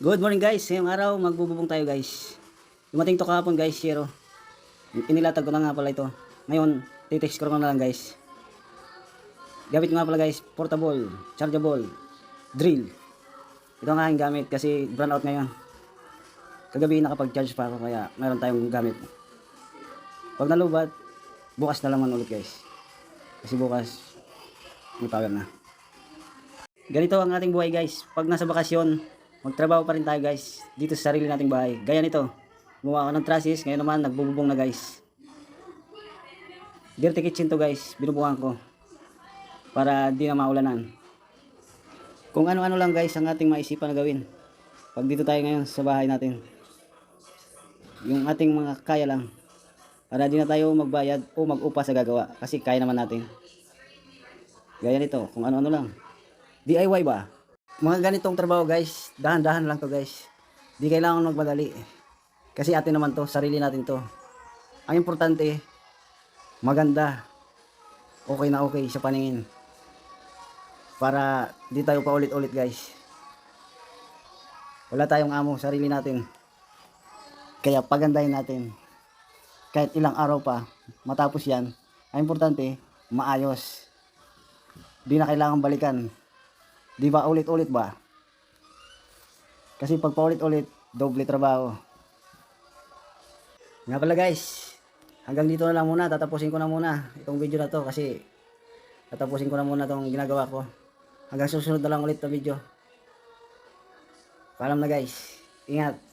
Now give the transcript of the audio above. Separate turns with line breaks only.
Good morning guys. Ngayong araw magbububong tayo guys. Dumating to kahapon guys, zero. Inilatag ko na nga pala ito. Ngayon, titext ko na lang guys. Gamit ko nga pala guys, portable, chargeable, drill. Ito ang aking gamit kasi brand out ngayon. Kagabi nakapag-charge pa ako kaya meron tayong gamit. Pag nalubat, bukas na naman ulit guys. Kasi bukas, may power na. Ganito ang ating buhay guys. Pag nasa bakasyon, magtrabaho pa rin tayo guys dito sa sarili nating bahay. Gaya nito, gumawa ako ng trusses, ngayon naman nagbububong na guys. Dirty kitchen to guys, binubuhan ko para di na maulanan. Kung ano-ano lang guys ang ating maisipan na gawin pag dito tayo ngayon sa bahay natin. Yung ating mga kaya lang para di na tayo magbayad o mag-upa sa gagawa kasi kaya naman natin. Gaya nito, kung ano-ano lang. DIY ba? Mga ganitong trabaho guys, dahan-dahan lang to guys. Di kailangan magmadali. Kasi atin naman to, sarili natin to. Ang importante, maganda. Okay na okay sa paningin. Para di tayo pa ulit-ulit guys. Wala tayong amo, sarili natin. Kaya pagandahin natin. Kahit ilang araw pa, matapos yan, ang importante, maayos. Di na kailangan balikan. Di ba ulit-ulit ba? Kasi pag paulit-ulit, doble trabaho. Nga pala guys, hanggang dito na lang muna. Tatapusin ko na muna itong video na to kasi tatapusin ko na muna itong ginagawa ko. Hanggang susunod na lang ulit na video. Paalam na guys. Ingat.